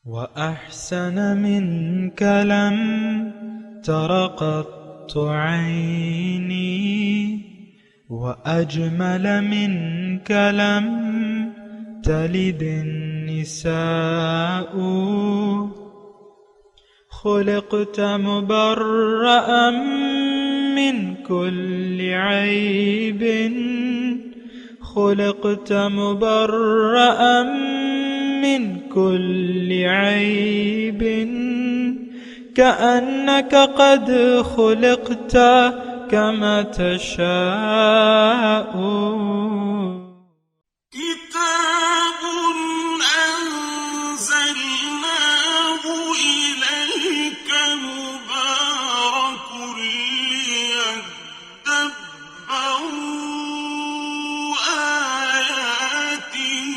وأحسن منك لم تر قط عيني وأجمل منك لم تلد النساء خلقت مبرأ من كل عيب خلقت مبرأ من كل عيب كأنك قد خلقت كما تشاء كتاب أنزلناه إليك مبارك ليدبروا آياته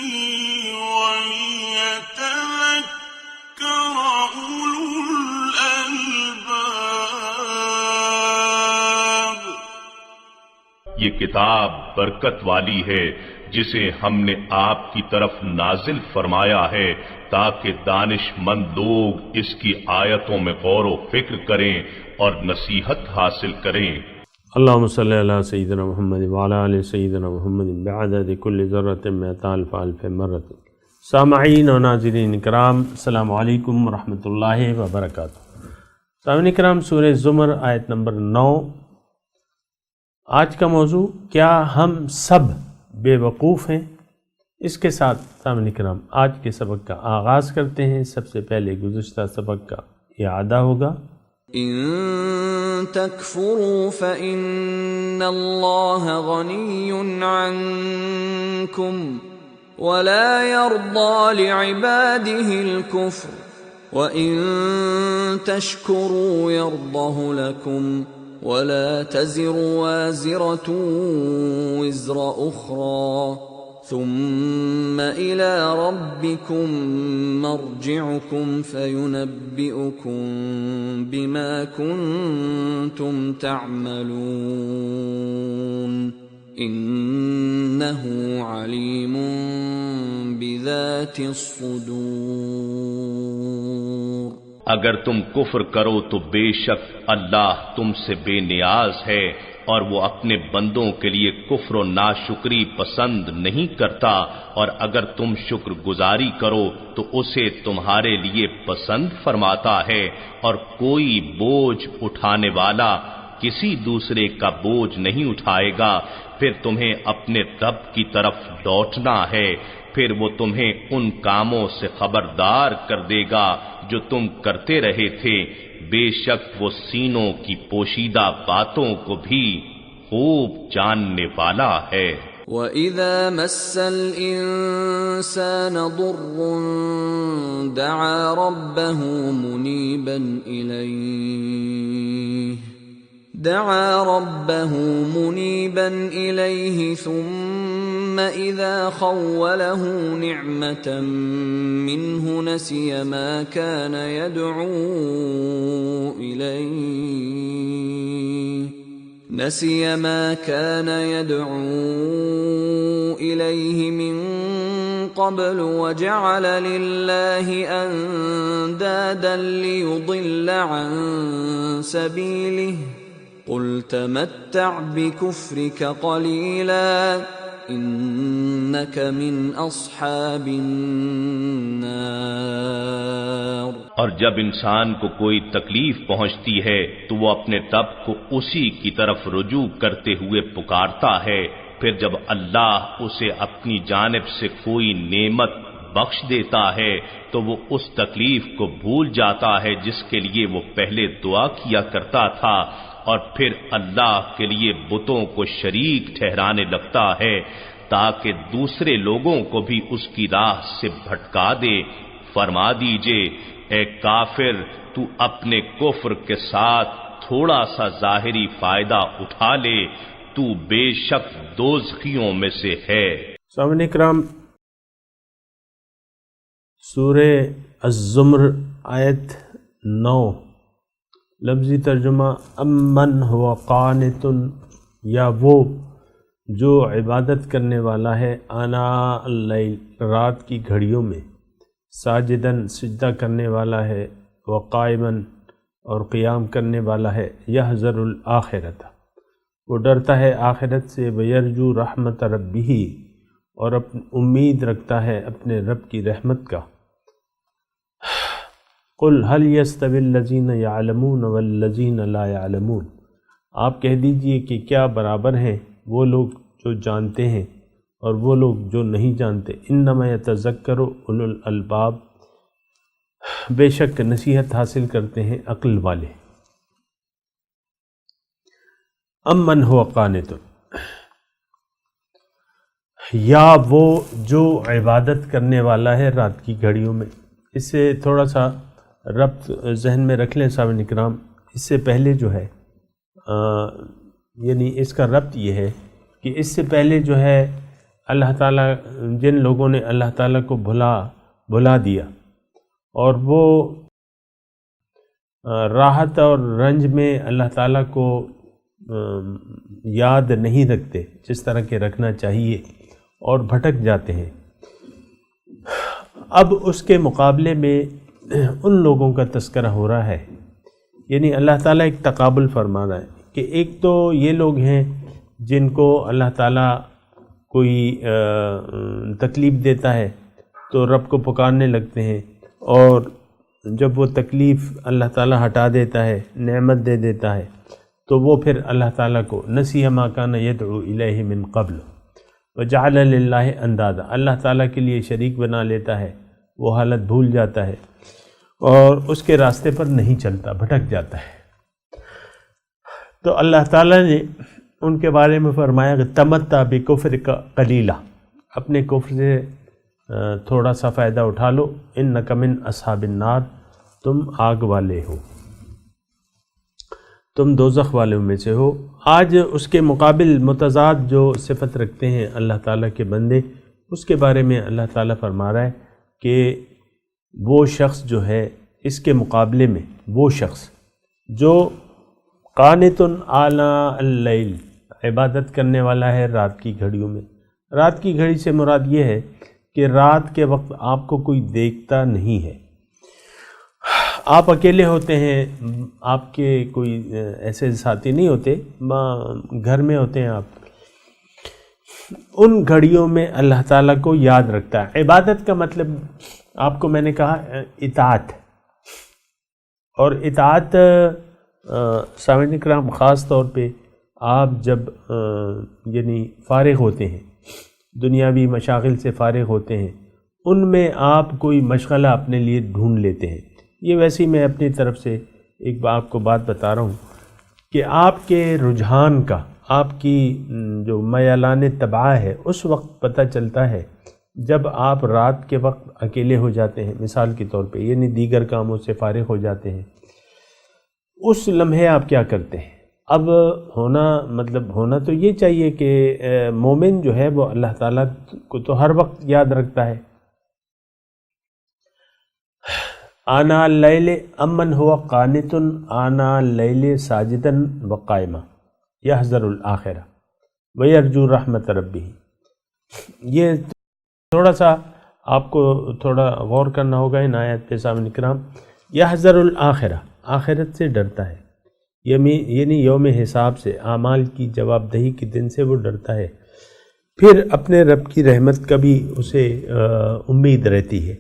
وليتذكر أولو الألباب. یہ کتاب برکت والی ہے جسے ہم نے آپ کی طرف نازل فرمایا ہے تاکہ دانش مند لوگ اس کی آیتوں میں غور و فکر کریں اور نصیحت حاصل کریں. اللہم صلی علی سیدنا محمد وعلی آل سیدنا محمد بعدد کل ذرۃ مئۃ الف الف مرۃ. سامعین و ناظرین کرام، السلام علیکم ورحمۃ اللہ وبرکاتہ. سامعین کرام، سورہ زمر آیت نمبر 9. آج کا موضوع، کیا ہم سب بے وقوف ہیں؟ اس کے ساتھ سامعین کرام آج کے سبق کا آغاز کرتے ہیں. سب سے پہلے گزشتہ سبق کا اعادہ ہوگا. ان تکفروا فإن اللہ غنی عنکم ولا يرضى لعباده الكفر وإن تشكروا يرضه لكم ولا تزر وازرة وزر أخرى ثم إلى ربكم مرجعكم فينبئكم بما كنتم تعملون إنه عليم بذات الصدور. اگر تم کفر کرو تو بے شک اللہ تم سے بے نیاز ہے اور وہ اپنے بندوں کے لیے کفر و ناشکری پسند نہیں کرتا، اور اگر تم شکر گزاری کرو تو اسے تمہارے لیے پسند فرماتا ہے، اور کوئی بوجھ اٹھانے والا کسی دوسرے کا بوجھ نہیں اٹھائے گا. پھر تمہیں اپنے رب کی طرف لوٹنا ہے، پھر وہ تمہیں ان کاموں سے خبردار کر دے گا جو تم کرتے رہے تھے. بے شک وہ سینوں کی پوشیدہ باتوں کو بھی خوب جاننے والا ہے. وَإِذَا مَسَّ الْإِنسَانَ ضُرٌّ دَعَا رَبَّهُ مُنِيبًا إِلَيْهِ ثُمَّ إِذَا خَوَّلَهُ نِعْمَةً مِّنْهُ نَسِيَ مَا كَانَ يَدْعُو إِلَيْهِ مِن قَبْلُ وَجَعَلَ لِلَّهِ أَندَادًا لِيُضِلَّ عَن سَبِيلِهِ قُلْ تَمَتَّعْ بِكُفْرِكَ قَلِيلًا إِنَّكَ مِنْ أَصْحَابِ النَّارِ. اور جب انسان کو کوئی تکلیف پہنچتی ہے تو وہ اپنے رب کو اسی کی طرف رجوع کرتے ہوئے پکارتا ہے. پھر جب اللہ اسے اپنی جانب سے کوئی نعمت بخش دیتا ہے تو وہ اس تکلیف کو بھول جاتا ہے جس کے لیے وہ پہلے دعا کیا کرتا تھا، اور پھر اللہ کے لیے بتوں کو شریک ٹھہرانے لگتا ہے تاکہ دوسرے لوگوں کو بھی اس کی راہ سے بھٹکا دے. فرما دیجئے، اے کافر، تو اپنے کفر کے ساتھ تھوڑا سا ظاہری فائدہ اٹھا لے، تو بے شک دوزخیوں میں سے ہے. سامعین کرام، سورہ الزمر آیت 9. لفظی ترجمہ امن ہوا قانت، یا وہ جو عبادت کرنے والا ہے آناء اللیل، رات کی گھڑیوں میں، ساجدن سجدہ کرنے والا ہے، وقائمن اور قیام کرنے والا ہے، یحذر الآخرۃ وہ ڈرتا ہے آخرت سے، ویرجو رحمت ربہ اور امید رکھتا ہے اپنے رب کی رحمت کا۔ قل هل يستوي الذين يعلمون والذين لا يعلمون، آپ کہہ دیجئے کہ کیا برابر ہیں وہ لوگ جو جانتے ہیں اور وہ لوگ جو نہیں جانتے، انما يتذکر اولو الالباب، بے شک نصیحت حاصل کرتے ہیں عقل والے۔ امن هو قانت، یا وہ جو عبادت کرنے والا ہے رات کی گھڑیوں میں۔ اس سے تھوڑا سا ربط ذہن میں رکھ لیں سامعین کرام، اس سے پہلے جو ہے یعنی اس کا ربط یہ ہے کہ اس سے پہلے جو ہے اللہ تعالیٰ، جن لوگوں نے اللہ تعالیٰ کو بھلا دیا اور وہ راحت اور رنج میں اللہ تعالیٰ کو یاد نہیں رکھتے جس طرح کے رکھنا چاہیے اور بھٹک جاتے ہیں، اب اس کے مقابلے میں ان لوگوں کا تذکرہ ہو رہا ہے، یعنی اللہ تعالیٰ ایک تقابل فرما رہا ہے کہ ایک تو یہ لوگ ہیں جن کو اللہ تعالیٰ کوئی تکلیف دیتا ہے تو رب کو پکارنے لگتے ہیں، اور جب وہ تکلیف اللہ تعالیٰ ہٹا دیتا ہے، نعمت دے دیتا ہے، تو وہ پھر اللہ تعالیٰ کو نسی ما کان یدعو الیہ من قبل وجعل للہ اندادا، اللہ تعالیٰ کے لیے شریک بنا لیتا ہے، وہ حالت بھول جاتا ہے اور اس کے راستے پر نہیں چلتا، بھٹک جاتا ہے۔ تو اللہ تعالیٰ نے ان کے بارے میں فرمایا کہ تمتع بکفرک قلیلا، اپنے کفر سے تھوڑا سا فائدہ اٹھا لو، انک من اصحاب النار، تم آگ والے ہو، تم دوزخ والوں میں سے ہو۔ آج اس کے مقابل متضاد جو صفت رکھتے ہیں اللہ تعالیٰ کے بندے، اس کے بارے میں اللہ تعالیٰ فرما رہا ہے کہ وہ شخص جو ہے اس کے مقابلے میں وہ شخص جو قانت آناء اللیل، عبادت کرنے والا ہے رات کی گھڑیوں میں۔ رات کی گھڑی سے مراد یہ ہے کہ رات کے وقت آپ کو کوئی دیکھتا نہیں ہے، آپ اکیلے ہوتے ہیں، آپ کے کوئی ایسے ساتھی نہیں ہوتے، گھر میں ہوتے ہیں آپ، ان گھڑیوں میں اللہ تعالیٰ کو یاد رکھتا ہے۔ عبادت کا مطلب آپ کو میں نے کہا اطاعت، اور اطاعت سامعین کرام خاص طور پہ آپ جب یعنی فارغ ہوتے ہیں، دنیاوی مشاغل سے فارغ ہوتے ہیں، ان میں آپ کوئی مشغلہ اپنے لیے ڈھونڈ لیتے ہیں۔ یہ ویسے ہی میں اپنی طرف سے ایک آپ کو بات بتا رہا ہوں کہ آپ کے رجحان کا، آپ کی جو میلان طبع ہے، اس وقت پتہ چلتا ہے جب آپ رات کے وقت اکیلے ہو جاتے ہیں، مثال کے طور پہ، یعنی دیگر کاموں سے فارغ ہو جاتے ہیں، اس لمحے آپ کیا کرتے ہیں۔ اب ہونا تو یہ چاہیے کہ مومن جو ہے وہ اللہ تعالیٰ کو تو ہر وقت یاد رکھتا ہے۔ آناء اللیل امن ہوا قانت آناء اللیل ساجدن وقائما یحذر الآخرہ ویرجو رحمت ربہ۔ یہ تھوڑا سا آپ کو تھوڑا غور کرنا ہوگا ان آیات پہ سامعین کرام۔ یحذر الآخرہ، آخرت سے ڈرتا ہے، یعنی یوم حساب سے، اعمال کی جواب دہی کے دن سے وہ ڈرتا ہے، پھر اپنے رب کی رحمت کا بھی اسے امید رہتی ہے۔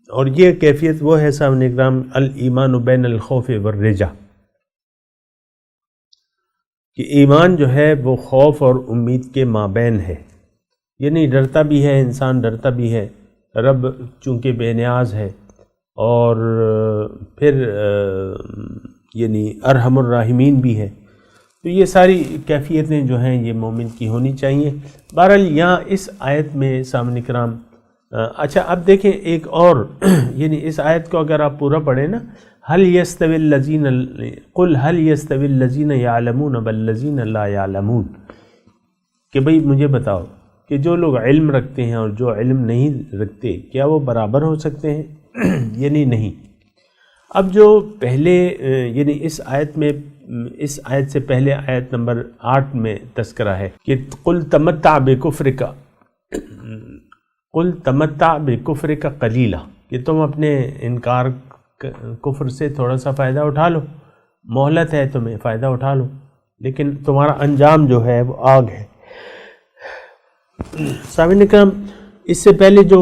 اور یہ کیفیت وہ ہے سامعین کرام، الایمان بین الخوف والرجا، کہ ایمان جو ہے وہ خوف اور امید کے مابین ہے، یعنی ڈرتا بھی ہے انسان، ڈرتا بھی ہے، رب چونکہ بے نیاز ہے، اور پھر یعنی ارحم الراحمین بھی ہے، تو یہ ساری کیفیتیں جو ہیں یہ مومن کی ہونی چاہیے۔ بہرحال یہاں اس آیت میں سامعین کرام، اچھا اب دیکھیں ایک اور، یعنی اس آیت کو اگر آپ پورا پڑھیں نا، قل هل يستوي الذين يعلمون والذين لا يعلمون، کہ بھئی مجھے بتاؤ کہ جو لوگ علم رکھتے ہیں اور جو علم نہیں رکھتے کیا وہ برابر ہو سکتے ہیں؟ یعنی نہیں۔ اب جو پہلے یعنی اس آیت سے پہلے آیت نمبر 8 میں تذکرہ ہے کہ قل تمتع بکفرک، قل تمتع بکفرک قلیلا، کہ تم اپنے انکار کفر سے تھوڑا سا فائدہ اٹھا لو، مہلت ہے تمہیں، فائدہ اٹھا لو، لیکن تمہارا انجام جو ہے وہ آگ ہے۔ سامعین کرام، اس سے پہلے جو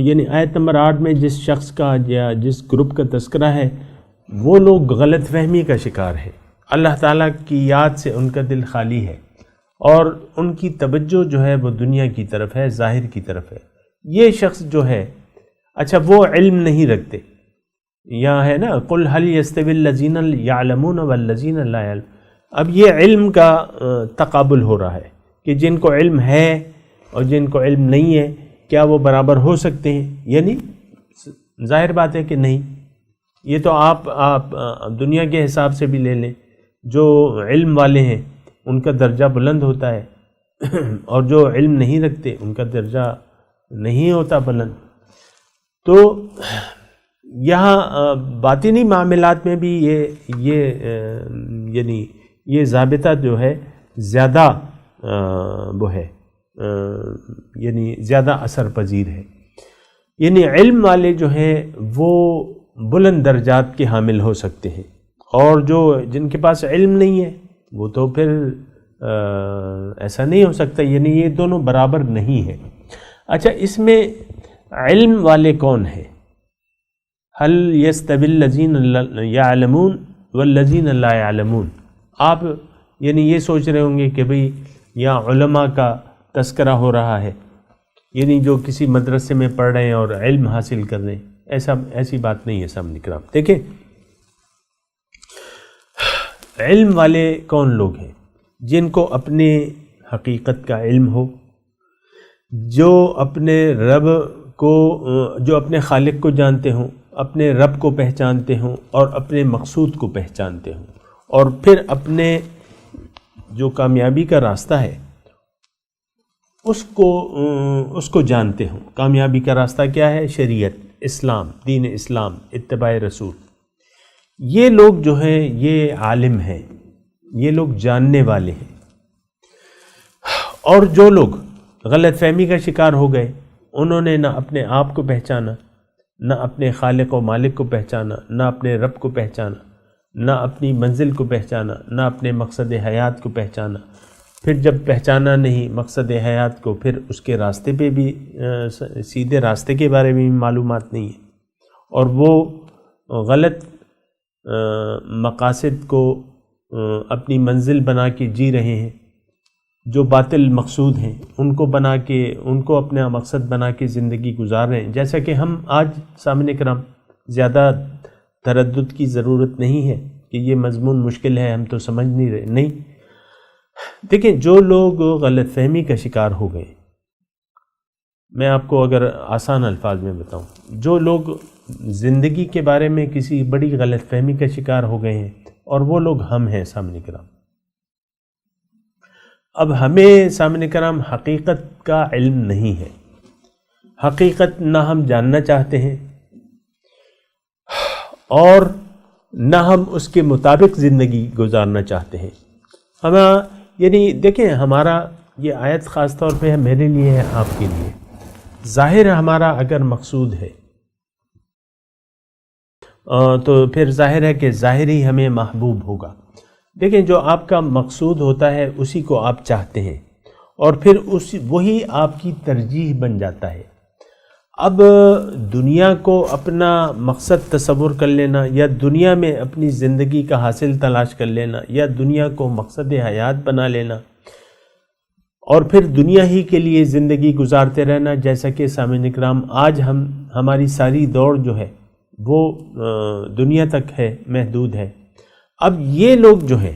یعنی آیت نمبر 8 میں جس شخص کا یا جس گروپ کا تذکرہ ہے، وہ لوگ غلط فہمی کا شکار ہے، اللہ تعالیٰ کی یاد سے ان کا دل خالی ہے اور ان کی توجہ جو ہے وہ دنیا کی طرف ہے، ظاہر کی طرف ہے۔ یہ شخص جو ہے، اچھا وہ علم نہیں رکھتے، یہاں ہے نا قل هل يستوي الذين يعلمون والذين لا يعلمون، اب یہ علم کا تقابل ہو رہا ہے کہ جن کو علم ہے اور جن کو علم نہیں ہے کیا وہ برابر ہو سکتے ہیں؟ یعنی ظاہر بات ہے کہ نہیں۔ یہ تو آپ دنیا کے حساب سے بھی لے لیں، جو علم والے ہیں ان کا درجہ بلند ہوتا ہے اور جو علم نہیں رکھتے ان کا درجہ نہیں ہوتا بلند۔ تو یہاں باطنی معاملات میں بھی یعنی یہ ضابطہ جو ہے زیادہ وہ ہے یعنی زیادہ اثر پذیر ہے۔ یعنی علم والے جو ہیں وہ بلند درجات کے حامل ہو سکتے ہیں، اور جن کے پاس علم نہیں ہے وہ تو پھر ایسا نہیں ہو سکتا، یعنی یہ دونوں برابر نہیں ہے۔ اچھا، اس میں علم والے کون ہیں؟ هل يستوي الذين يعلمون والذين لا يعلمون، آپ یعنی یہ سوچ رہے ہوں گے کہ بھئی یہاں علماء کا تذکرہ ہو رہا ہے، یعنی جو کسی مدرسے میں پڑھ رہے ہیں اور علم حاصل کر رہے ہیں، ایسی بات نہیں ہے سامنے کرام۔ دیکھیں علم والے کون لوگ ہیں؟ جن کو اپنے حقیقت کا علم ہو، جو اپنے رب کو، جو اپنے خالق کو جانتے ہوں، اپنے رب کو پہچانتے ہوں اور اپنے مقصود کو پہچانتے ہوں، اور پھر اپنے جو کامیابی کا راستہ ہے اس کو جانتے ہوں۔ کامیابی کا راستہ کیا ہے؟ شریعت، اسلام، دین اسلام، اتباع رسول۔ یہ لوگ جو ہیں یہ عالم ہیں، یہ لوگ جاننے والے ہیں۔ اور جو لوگ غلط فہمی کا شکار ہو گئے، انہوں نے نہ اپنے آپ کو پہچانا، نہ اپنے خالق و مالک کو پہچانا، نہ اپنے رب کو پہچانا، نہ اپنی منزل کو پہچانا، نہ اپنے مقصد حیات کو پہچانا۔ پھر جب پہچانا نہیں مقصد حیات کو، پھر اس کے راستے پہ بھی سیدھے راستے کے بارے میں بھی معلومات نہیں ہے، اور وہ غلط مقاصد کو اپنی منزل بنا کے جی رہے ہیں، جو باطل مقصود ہیں ان کو بنا کے، ان کو اپنا مقصد بنا کے زندگی گزار رہے ہیں۔ جیسا کہ ہم آج سامنے کرام زیادہ تردد کی ضرورت نہیں ہے کہ یہ مضمون مشکل ہے ہم تو سمجھ نہیں رہے، نہیں۔ دیکھیں جو لوگ غلط فہمی کا شکار ہو گئے، میں آپ کو اگر آسان الفاظ میں بتاؤں، جو لوگ زندگی کے بارے میں کسی بڑی غلط فہمی کا شکار ہو گئے ہیں، اور وہ لوگ ہم ہیں سامنے کرام۔ اب ہمیں سامنے کرام حقیقت کا علم نہیں ہے، حقیقت نہ ہم جاننا چاہتے ہیں اور نہ ہم اس کے مطابق زندگی گزارنا چاہتے ہیں۔ یعنی دیکھیں ہمارا یہ آیت خاص طور پہ میرے لیے ہے، آپ کے لیے، ظاہر ہمارا اگر مقصود ہے تو پھر ظاہر ہے کہ ظاہر ہی ہمیں محبوب ہوگا۔ دیکھیں جو آپ کا مقصود ہوتا ہے اسی کو آپ چاہتے ہیں، اور پھر وہی آپ کی ترجیح بن جاتا ہے۔ اب دنیا کو اپنا مقصد تصور کر لینا، یا دنیا میں اپنی زندگی کا حاصل تلاش کر لینا، یا دنیا کو مقصد حیات بنا لینا، اور پھر دنیا ہی کے لیے زندگی گزارتے رہنا، جیسا کہ سامعین اکرام آج ہماری ساری دوڑ جو ہے وہ دنیا تک ہے، محدود ہے۔ اب یہ لوگ جو ہیں،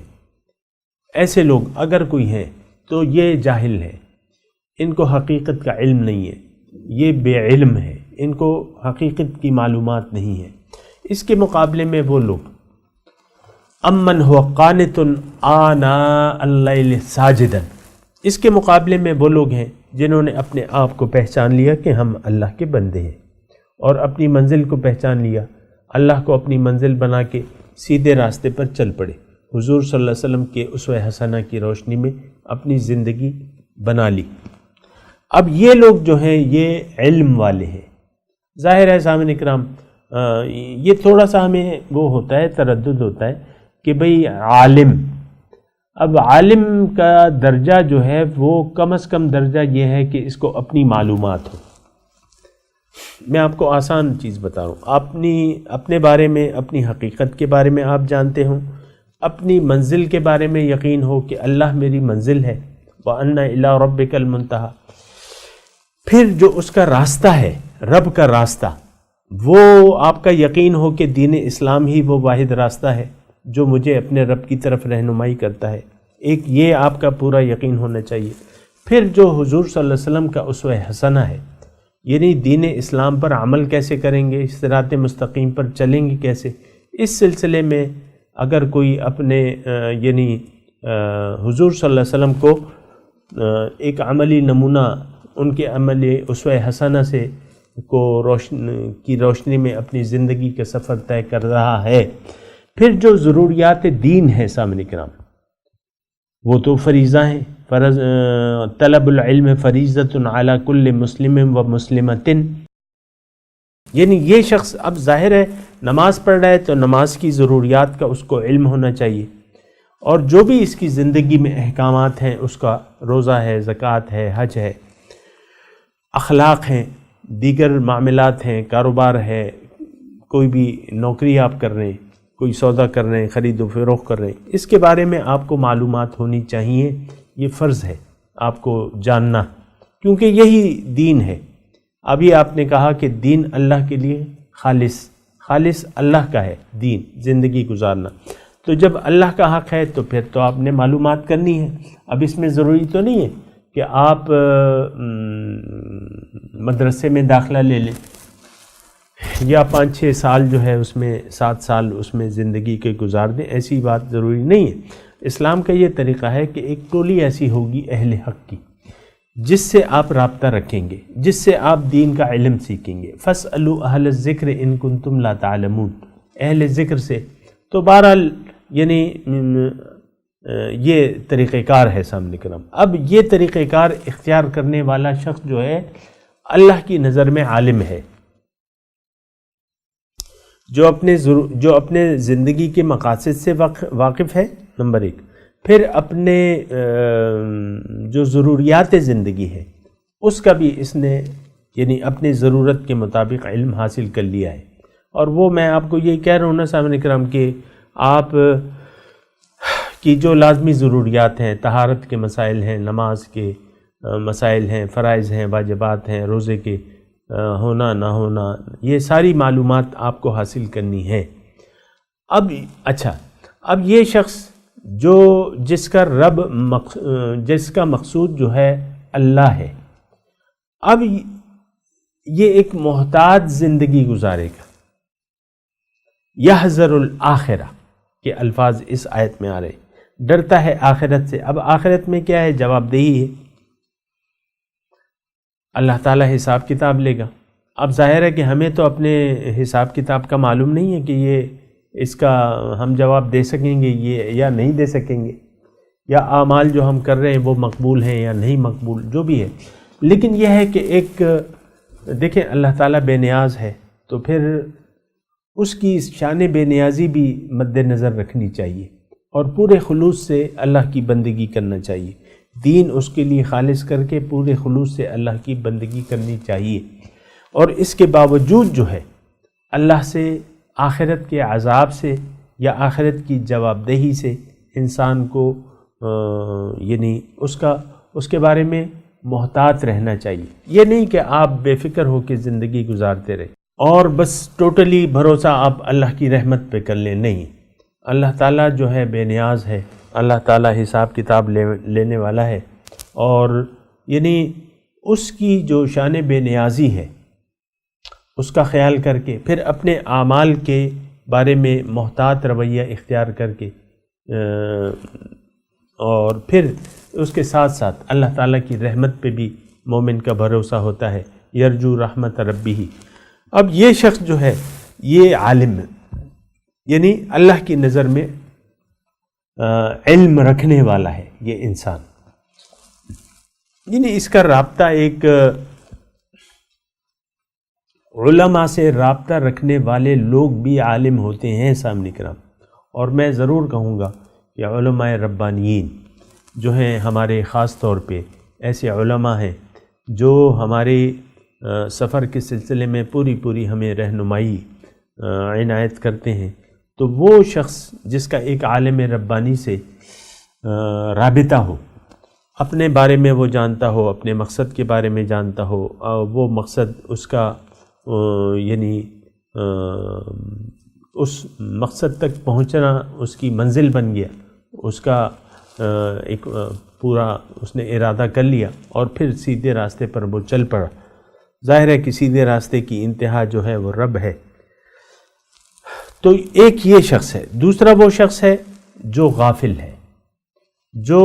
ایسے لوگ اگر کوئی ہیں تو یہ جاہل ہے، ان کو حقیقت کا علم نہیں ہے، یہ بے علم ہے، ان کو حقیقت کی معلومات نہیں ہے۔ اس کے مقابلے میں وہ لوگ امن هو قانت آناء اللیل ساجدا، اس کے مقابلے میں وہ لوگ ہیں جنہوں نے اپنے آپ کو پہچان لیا کہ ہم اللہ کے بندے ہیں، اور اپنی منزل کو پہچان لیا، اللہ کو اپنی منزل بنا کے سیدھے راستے پر چل پڑے، حضور صلی اللہ علیہ وسلم کے اسوہ حسنہ کی روشنی میں اپنی زندگی بنا لی۔ اب یہ لوگ جو ہیں یہ علم والے ہیں. ظاہر ہے سامعین اکرام یہ تھوڑا سا ہمیں وہ ہوتا ہے، تردد ہوتا ہے کہ بھئی عالم، اب عالم کا درجہ جو ہے وہ کم از کم درجہ یہ ہے کہ اس کو اپنی معلومات ہو. میں آپ کو آسان چیز بتا رہا ہوں، اپنے بارے میں، اپنی حقیقت کے بارے میں آپ جانتے ہوں، اپنی منزل کے بارے میں یقین ہو کہ اللہ میری منزل ہے، وَأَنَّ إِلَىٰ رَبِّكَ الْمُنْتَهَىٰ. پھر جو اس کا راستہ ہے، رب کا راستہ، وہ آپ کا یقین ہو کہ دین اسلام ہی وہ واحد راستہ ہے جو مجھے اپنے رب کی طرف رہنمائی کرتا ہے. ایک یہ آپ کا پورا یقین ہونا چاہیے. پھر جو حضور صلی اللہ علیہ وسلم کا اسوہ حسنہ ہے، یعنی دین اسلام پر عمل کیسے کریں گے، صراط مستقیم پر چلیں گے کیسے، اس سلسلے میں اگر کوئی اپنے یعنی حضور صلی اللہ علیہ وسلم کو ایک عملی نمونہ ان کے عمل اسوہ حسنہ سے کو روشنی میں اپنی زندگی کا سفر طے کر رہا ہے، پھر جو ضروریات دین ہیں سامنے کرام وہ تو فریضہ ہیں. فرض طلب العلم فریضۃ علی کل مسلم و مسلمۃ، یعنی یہ شخص اب ظاہر ہے نماز پڑھ رہا ہے تو نماز کی ضروریات کا اس کو علم ہونا چاہیے، اور جو بھی اس کی زندگی میں احکامات ہیں، اس کا روزہ ہے، زکوٰۃ ہے، حج ہے، اخلاق ہیں، دیگر معاملات ہیں، کاروبار ہے، کوئی بھی نوکری آپ کر رہے ہیں، کوئی سودا کر رہے ہیں، خرید و فروخت کر رہے ہیں، اس کے بارے میں آپ کو معلومات ہونی چاہیے. یہ فرض ہے آپ کو جاننا، کیونکہ یہی دین ہے. ابھی آپ نے کہا کہ دین اللہ کے لیے خالص اللہ کا ہے دین، زندگی گزارنا. تو جب اللہ کا حق ہے تو پھر تو آپ نے معلومات کرنی ہے. اب اس میں ضروری تو نہیں ہے کہ آپ مدرسے میں داخلہ لے لیں یا 5-6 سال جو ہے اس میں 7 سال اس میں زندگی کے گزار دیں، ایسی بات ضروری نہیں ہے. اسلام کا یہ طریقہ ہے کہ ایک ٹولی ایسی ہوگی اہل حق کی جس سے آپ رابطہ رکھیں گے، جس سے آپ دین کا علم سیکھیں گے. فَاسْأَلُوا أَهْلَ الذِّكْرِ إِن كُنتُمْ لَا تَعْلَمُونَ. اہل ذکر سے تو بہرحال یعنی یہ طریقہ کار ہے سامنے کرام. اب یہ طریقہ کار اختیار کرنے والا شخص جو ہے اللہ کی نظر میں عالم ہے، جو اپنے زندگی کے مقاصد سے واقف ہے، نمبر 1. پھر اپنے جو ضروریات زندگی ہے اس کا بھی اس نے یعنی اپنی ضرورت کے مطابق علم حاصل کر لیا ہے. اور وہ میں آپ کو یہ کہہ رہا ہوں نا سامعین کرام کہ آپ کی جو لازمی ضروریات ہیں، طہارت کے مسائل ہیں، نماز کے مسائل ہیں، فرائض ہیں، واجبات ہیں، روزے کے ہونا نہ ہونا، یہ ساری معلومات آپ کو حاصل کرنی ہے. اب یہ شخص جس کا مقصود جو ہے اللہ ہے، اب یہ ایک محتاط زندگی گزارے گا. یحذر الآخرہ کے الفاظ اس آیت میں آ رہے، ڈرتا ہے آخرت سے. اب آخرت میں کیا ہے؟ جواب دہی ہے، اللہ تعالیٰ حساب کتاب لے گا. اب ظاہر ہے کہ ہمیں تو اپنے حساب کتاب کا معلوم نہیں ہے کہ اس کا ہم جواب دے سکیں گے یہ یا نہیں دے سکیں گے، یا اعمال جو ہم کر رہے ہیں وہ مقبول ہیں یا نہیں مقبول، جو بھی ہے. لیکن یہ ہے کہ ایک دیکھیں اللہ تعالیٰ بے نیاز ہے، تو پھر اس کی شان بے نیازی بھی مد نظر رکھنی چاہیے اور پورے خلوص سے اللہ کی بندگی کرنا چاہیے. دین اس کے لیے خالص کر کے پورے خلوص سے اللہ کی بندگی کرنی چاہیے. اور اس کے باوجود جو ہے اللہ سے، آخرت کے عذاب سے یا آخرت کی جواب دہی سے انسان کو یعنی اس کے بارے میں محتاط رہنا چاہیے. یہ نہیں کہ آپ بے فکر ہو کے زندگی گزارتے رہے اور بس ٹوٹلی بھروسہ آپ اللہ کی رحمت پہ کر لیں. نہیں، اللہ تعالیٰ جو ہے بے نیاز ہے، اللہ تعالیٰ حساب کتاب لینے والا ہے، اور یعنی اس کی جو شان بے نیازی ہے اس کا خیال کر کے پھر اپنے اعمال کے بارے میں محتاط رویہ اختیار کر کے اور پھر اس کے ساتھ ساتھ اللہ تعالیٰ کی رحمت پہ بھی مومن کا بھروسہ ہوتا ہے. یرجو رحمت ربی. اب یہ شخص جو ہے یہ عالم ہے، یعنی اللہ کی نظر میں علم رکھنے والا ہے یہ انسان. یعنی اس کا رابطہ ایک علماء سے رابطہ رکھنے والے لوگ بھی عالم ہوتے ہیں سامنے کرام، اور میں ضرور کہوں گا کہ علماء ربانیین جو ہیں ہمارے خاص طور پہ ایسے علماء ہیں جو ہمارے سفر کے سلسلے میں پوری ہمیں رہنمائی عنایت کرتے ہیں، تو وہ شخص جس کا ایک عالم ربانی سے رابطہ ہو، اپنے بارے میں وہ جانتا ہو، اپنے مقصد کے بارے میں جانتا ہو، وہ مقصد اس کا یعنی اس مقصد تک پہنچنا اس کی منزل بن گیا، اس کا ایک پورا اس نے ارادہ کر لیا اور پھر سیدھے راستے پر وہ چل پڑا۔ ظاہر ہے کہ سیدھے راستے کی انتہا جو ہے وہ رب ہے۔ تو ایک یہ شخص ہے۔ دوسرا وہ شخص ہے جو غافل ہے، جو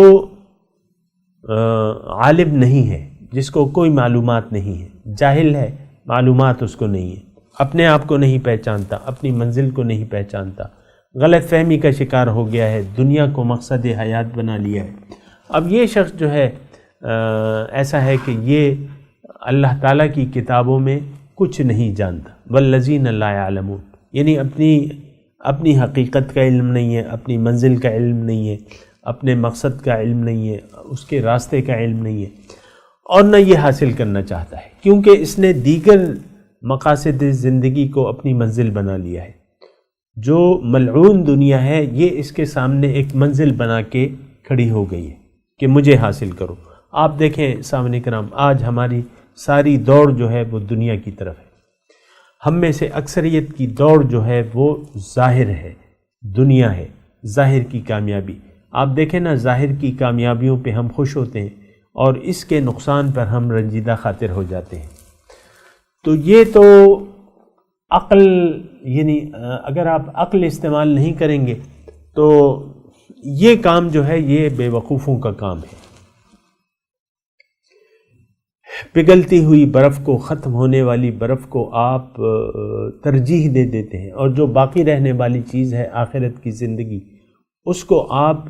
عالم نہیں ہے، جس کو کوئی معلومات نہیں ہے، جاہل ہے، معلومات اس کو نہیں ہے، اپنے آپ کو نہیں پہچانتا، اپنی منزل کو نہیں پہچانتا، غلط فہمی کا شکار ہو گیا ہے، دنیا کو مقصد حیات بنا لیا ہے۔ اب یہ شخص جو ہے ایسا ہے کہ یہ اللہ تعالیٰ کی کتابوں میں کچھ نہیں جانتا، والذین لا یعلمون، یعنی اپنی حقیقت کا علم نہیں ہے، اپنی منزل کا علم نہیں ہے، اپنے مقصد کا علم نہیں ہے، اس کے راستے کا علم نہیں ہے، اور نہ یہ حاصل کرنا چاہتا ہے، کیونکہ اس نے دیگر مقاصد زندگی کو اپنی منزل بنا لیا ہے۔ جو ملعون دنیا ہے یہ اس کے سامنے ایک منزل بنا کے کھڑی ہو گئی ہے کہ مجھے حاصل کرو۔ آپ دیکھیں سامنے کرام، آج ہماری ساری دوڑ جو ہے وہ دنیا کی طرف ہے۔ ہم میں سے اکثریت کی دوڑ جو ہے وہ ظاہر ہے، دنیا ہے، ظاہر کی کامیابی۔ آپ دیکھیں نا، ظاہر کی کامیابیوں پہ ہم خوش ہوتے ہیں اور اس کے نقصان پر ہم رنجیدہ خاطر ہو جاتے ہیں۔ تو یہ تو عقل، یعنی اگر آپ عقل استعمال نہیں کریں گے تو یہ کام جو ہے یہ بے وقوفوں کا کام ہے۔ پگھلتی ہوئی برف کو، ختم ہونے والی برف کو آپ ترجیح دے دیتے ہیں، اور جو باقی رہنے والی چیز ہے آخرت کی زندگی، اس کو آپ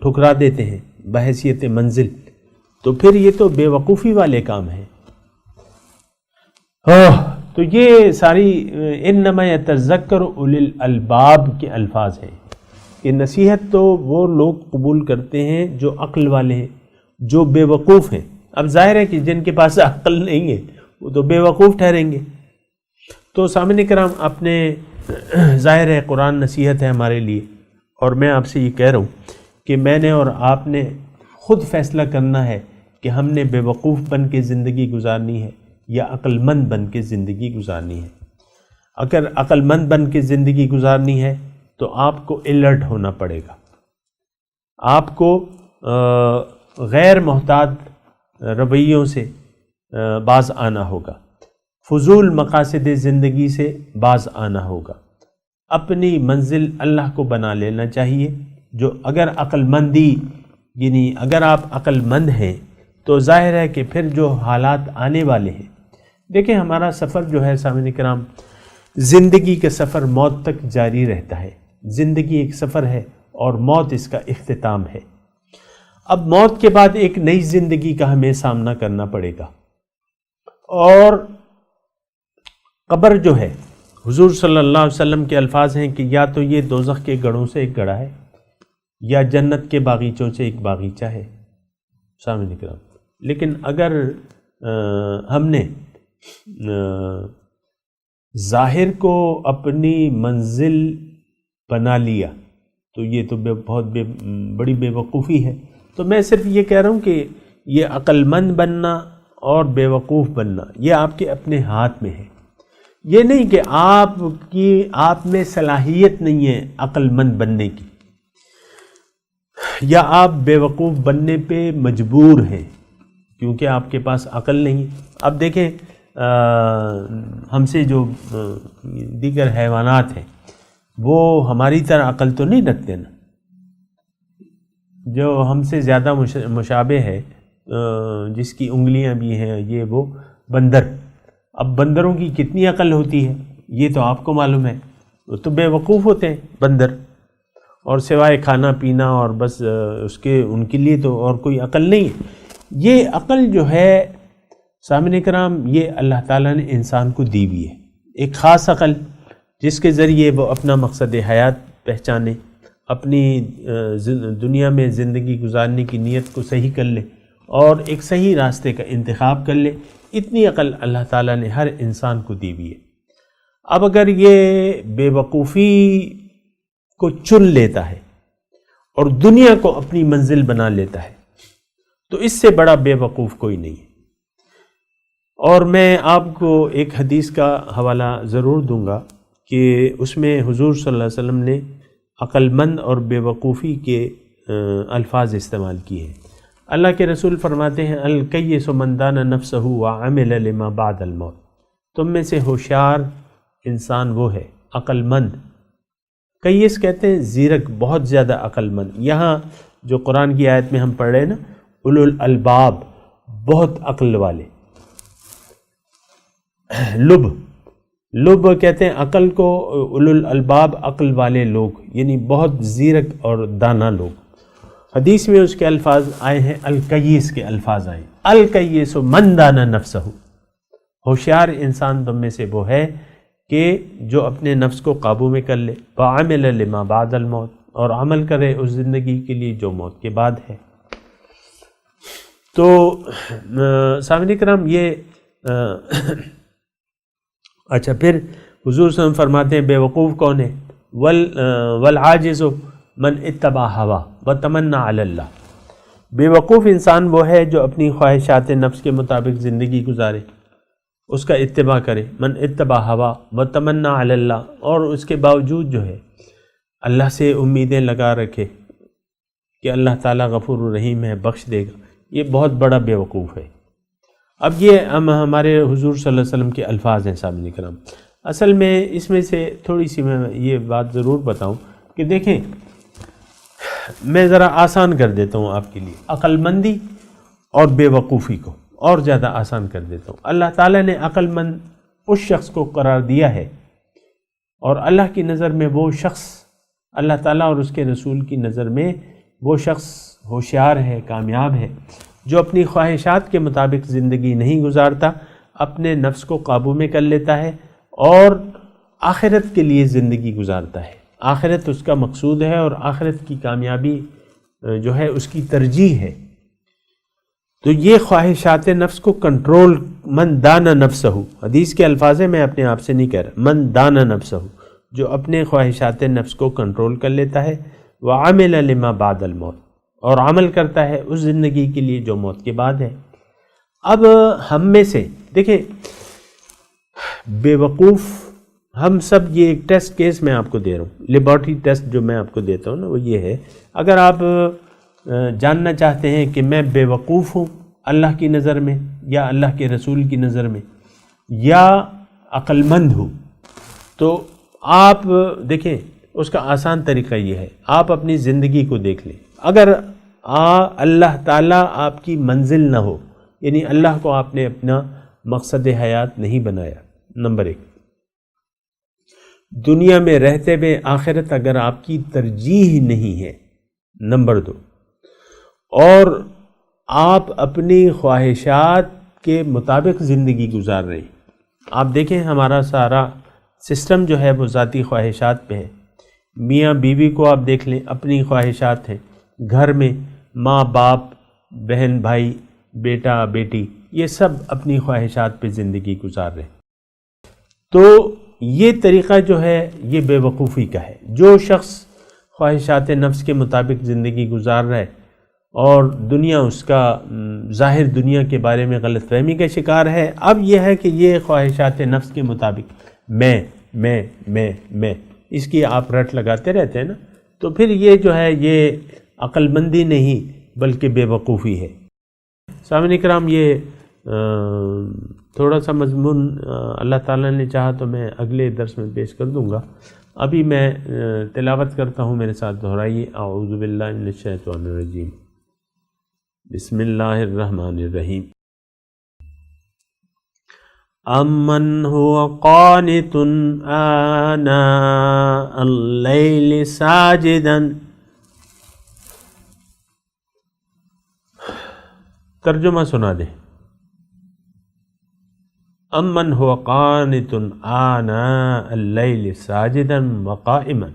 ٹھکرا دیتے ہیں بحیثیت منزل، تو پھر یہ تو بے وقوفی والے کام ہیں۔ تو یہ ساری انما یتذکر اولی الالباب کے الفاظ ہیں کہ نصیحت تو وہ لوگ قبول کرتے ہیں جو عقل والے ہیں، جو بے وقوف ہیں۔ اب ظاہر ہے کہ جن کے پاس عقل نہیں ہے وہ تو بے وقوف ٹھہریں گے۔ تو سامعین کرام، اپنے ظاہر ہے قرآن نصیحت ہے ہمارے لیے، اور میں آپ سے یہ کہہ رہا ہوں کہ میں نے اور آپ نے خود فیصلہ کرنا ہے کہ ہم نے بے وقوف بن کے زندگی گزارنی ہے یا عقل مند بن کے زندگی گزارنی ہے۔ اگر عقل مند بن کے زندگی گزارنی ہے تو آپ کو الرٹ ہونا پڑے گا، آپ کو غیر محتاط رویوں سے باز آنا ہوگا، فضول مقاصد زندگی سے باز آنا ہوگا، اپنی منزل اللہ کو بنا لینا چاہیے۔ جو اگر عقل مندی، یعنی اگر آپ عقل مند ہیں تو ظاہر ہے کہ پھر جو حالات آنے والے ہیں، دیکھیں ہمارا سفر جو ہے سامعین کرام، زندگی کا سفر موت تک جاری رہتا ہے۔ زندگی ایک سفر ہے اور موت اس کا اختتام ہے۔ اب موت کے بعد ایک نئی زندگی کا ہمیں سامنا کرنا پڑے گا، اور قبر جو ہے، حضور صلی اللہ علیہ وسلم کے الفاظ ہیں کہ یا تو یہ دوزخ کے گڑھوں سے ایک گڑھا ہے یا جنت کے باغیچوں سے ایک باغیچہ ہے۔ سامعین کرام، لیکن اگر ہم نے ظاہر کو اپنی منزل بنا لیا تو یہ تو بہت بڑی بے وقوفی ہے۔ تو میں صرف یہ کہہ رہا ہوں کہ یہ عقل مند بننا اور بے وقوف بننا یہ آپ کے اپنے ہاتھ میں ہے۔ یہ نہیں کہ آپ میں صلاحیت نہیں ہے عقل مند بننے کی، یا آپ بے وقوف بننے پہ مجبور ہیں کیونکہ آپ کے پاس عقل نہیں۔ اب دیکھیں ہم سے جو دیگر حیوانات ہیں وہ ہماری طرح عقل تو نہیں رکھتے نا، جو ہم سے زیادہ مشابہ ہے، جس کی انگلیاں بھی ہیں، یہ وہ بندر۔ اب بندروں کی کتنی عقل ہوتی ہے یہ تو آپ کو معلوم ہے، وہ تو بے وقوف ہوتے ہیں بندر، اور سوائے کھانا پینا اور بس ان کے لیے تو اور کوئی عقل نہیں ہے۔ یہ عقل جو ہے سامعین کرام، یہ اللہ تعالیٰ نے انسان کو دی ہوئی ہے، ایک خاص عقل جس کے ذریعے وہ اپنا مقصد حیات پہچانے، اپنی دنیا میں زندگی گزارنے کی نیت کو صحیح کر لے اور ایک صحیح راستے کا انتخاب کر لے۔ اتنی عقل اللہ تعالیٰ نے ہر انسان کو دی ہوئی ہے۔ اب اگر یہ بے وقوفی کو چن لیتا ہے اور دنیا کو اپنی منزل بنا لیتا ہے تو اس سے بڑا بے وقوف کوئی نہیں ہے۔ اور میں آپ کو ایک حدیث کا حوالہ ضرور دوں گا کہ اس میں حضور صلی اللہ علیہ وسلم نے عقل مند اور بے وقوفی کے الفاظ استعمال کیے ہیں۔ اللہ کے رسول فرماتے ہیں الکیس من دان نفسہ وعمل لما بعد الموت، تم میں سے ہوشیار انسان وہ ہے عقل مند۔ کیس کہتے ہیں زیرک، بہت زیادہ عقل مند۔ یہاں جو قرآن کی آیت میں ہم پڑھ رہے ہیں نا، اولو الالباب، بہت عقل والے۔ لب کہتے ہیں عقل کو، اولو الالباب عقل والے لوگ، یعنی بہت زیرک اور دانا لوگ۔ حدیث میں اس کے الفاظ آئے ہیں، الکیس کے الفاظ آئے ہیں، الکیس من دان نفسہ، ہوشیار انسان تم میں سے وہ ہے کہ جو اپنے نفس کو قابو میں کر لے، وعمل لما بعد الموت، اور عمل کرے اس زندگی کے لیے جو موت کے بعد ہے۔ تو سامعین کرام یہ اچھا، پھر حضور صلی اللہ علیہ وسلم فرماتے ہیں بے وقوف کون ہے؟ والعاجز من اتبع ہوا وتمنا علی اللہ، بے وقوف انسان وہ ہے جو اپنی خواہشات نفس کے مطابق زندگی گزارے، اس کا اتباع کرے، من اتبع ہوا وتمنا علی اللہ، اور اس کے باوجود جو ہے اللہ سے امیدیں لگا رکھے کہ اللہ تعالیٰ غفور الرحیم ہے، بخش دے گا، یہ بہت بڑا بے وقوف ہے۔ اب یہ ہمارے حضور صلی اللہ علیہ وسلم کے الفاظ ہیں سامعین کرام۔ اصل میں اس میں سے تھوڑی سی میں یہ بات ضرور بتاؤں کہ دیکھیں، میں ذرا آسان کر دیتا ہوں آپ کے لیے عقل مندی اور بے وقوفی کو، اور زیادہ آسان کر دیتا ہوں۔ اللہ تعالیٰ نے عقل مند اس شخص کو قرار دیا ہے، اور اللہ کی نظر میں وہ شخص، اللہ تعالیٰ اور اس کے رسول کی نظر میں وہ شخص ہوشیار ہے، کامیاب ہے، جو اپنی خواہشات کے مطابق زندگی نہیں گزارتا، اپنے نفس کو قابو میں کر لیتا ہے اور آخرت کے لیے زندگی گزارتا ہے۔ آخرت اس کا مقصود ہے اور آخرت کی کامیابی جو ہے اس کی ترجیح ہے۔ تو یہ خواہشات نفس کو کنٹرول، من دانا نفسہ، حدیث کے الفاظ میں اپنے آپ سے نہیں کہہ رہا، من دانا نفسہ، جو اپنے خواہشات نفس کو کنٹرول کر لیتا ہے، وعمل لما بعد الموت، اور عمل کرتا ہے اس زندگی کے لیے جو موت کے بعد ہے۔ اب ہم میں سے دیکھیں بے وقوف ہم سب، یہ ایک ٹیسٹ کیس میں آپ کو دے رہا ہوں، لیبارٹری ٹیسٹ جو میں آپ کو دیتا ہوں نا، وہ یہ ہے، اگر آپ جاننا چاہتے ہیں کہ میں بے وقوف ہوں اللہ کی نظر میں یا اللہ کے رسول کی نظر میں یا عقل مند ہوں، تو آپ دیکھیں اس کا آسان طریقہ یہ ہے، آپ اپنی زندگی کو دیکھ لیں۔ اگر اللہ تعالیٰ آپ کی منزل نہ ہو، یعنی اللہ کو آپ نے اپنا مقصد حیات نہیں بنایا، نمبر 1، دنیا میں رہتے ہوئے آخرت اگر آپ کی ترجیح نہیں ہے، نمبر 2، اور آپ اپنی خواہشات کے مطابق زندگی گزار رہے ہیں۔ آپ دیکھیں ہمارا سارا سسٹم جو ہے وہ ذاتی خواہشات پہ ہے۔ میاں بیوی کو آپ دیکھ لیں، اپنی خواہشات ہیں، گھر میں ماں باپ، بہن بھائی، بیٹا بیٹی، یہ سب اپنی خواہشات پہ زندگی گزار رہے ہیں۔ تو یہ طریقہ جو ہے یہ بے وقوفی کا ہے۔ جو شخص خواہشات نفس کے مطابق زندگی گزار رہا ہے اور دنیا اس کا ظاہر دنیا کے بارے میں غلط فہمی کا شکار ہے، اب یہ ہے کہ یہ خواہشات نفس کے مطابق میں اس کی آپ رٹ لگاتے رہتے ہیں نا، تو پھر یہ جو ہے یہ عقل مندی نہیں بلکہ بے وقوفی ہے۔ سامعین کرام، یہ تھوڑا سا مضمون اللہ تعالیٰ نے چاہا تو میں اگلے درس میں پیش کر دوں گا۔ ابھی میں تلاوت کرتا ہوں، میرے ساتھ دہرائیے، اعوذ باللہ من الشیطان الرجیم، بسم اللہ الرحمن الرحیم۔ امن هو قانت آناء اللیل ساجدا ترجمہ سنا دیں۔ امن هو قانت آناء اللیل ساجدا وقائما،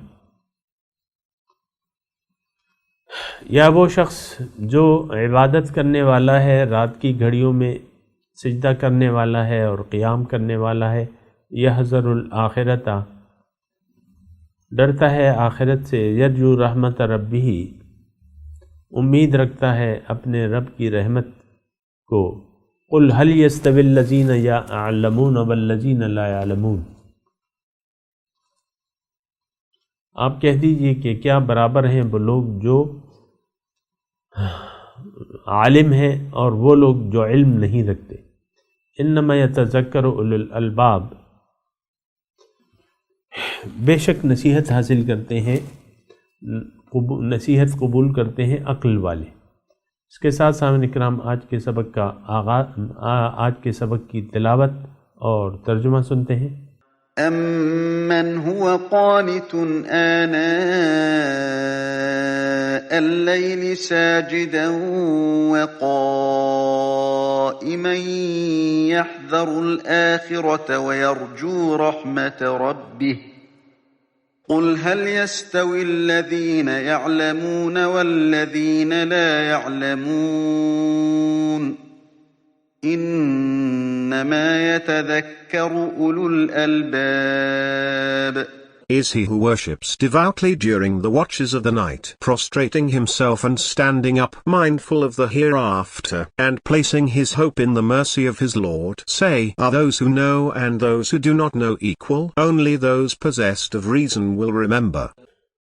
یا وہ شخص جو عبادت کرنے والا ہے، رات کی گھڑیوں میں سجدہ کرنے والا ہے اور قیام کرنے والا ہے، یحذر الآخرۃ، ڈرتا ہے آخرت سے، یرجو رحمت ربہ، امید رکھتا ہے اپنے رب کی رحمت کو۔ قل هل يستوي الذين يعلمون والذين لا يعلمون، آپ کہہ دیجئے کہ کیا برابر ہیں وہ لوگ جو عالم ہیں اور وہ لوگ جو علم نہیں رکھتے۔ انما يتذکر اولو الالباب، بے شک نصیحت حاصل کرتے ہیں، نصیحت قبول کرتے ہیں عقل والے۔ اس کے ساتھ سامعین اکرام آج کے سبق کی تلاوت اور ترجمہ سنتے ہیں۔ أَمَّنْ هُوَ قَانِتٌ آنَاءَ اللَّيْلِ سَاجِدًا وَقَائِمًا يَحْذَرُ الْآخِرَةَ وَيَرْجُو رَحْمَةَ رَبِّهِ قُلْ هَلْ يَسْتَوِي الَّذِينَ يَعْلَمُونَ وَالَّذِينَ لَا يَعْلَمُونَ إِنَّمَا يَتَذَكَّرُ أُولُو الْأَلْبَابِ Is he who worships devoutly during the watches of the night, prostrating himself and standing up, mindful of the hereafter, and placing his hope in the mercy of his Lord? Say, are those who know and those who do not know equal? Only those possessed of reason will remember.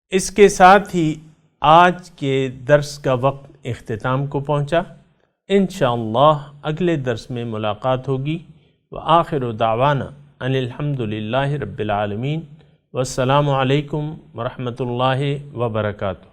اس کے ساتھ ہی آج کے درس کا وقت اختتام کو پہنچا۔ انشاءاللہ اگلے درس میں ملاقات ہوگی۔ وآخر دعوانا ان الحمدللہ رب العالمین، والسلام علیکم ورحمۃ اللہ وبرکاتہ۔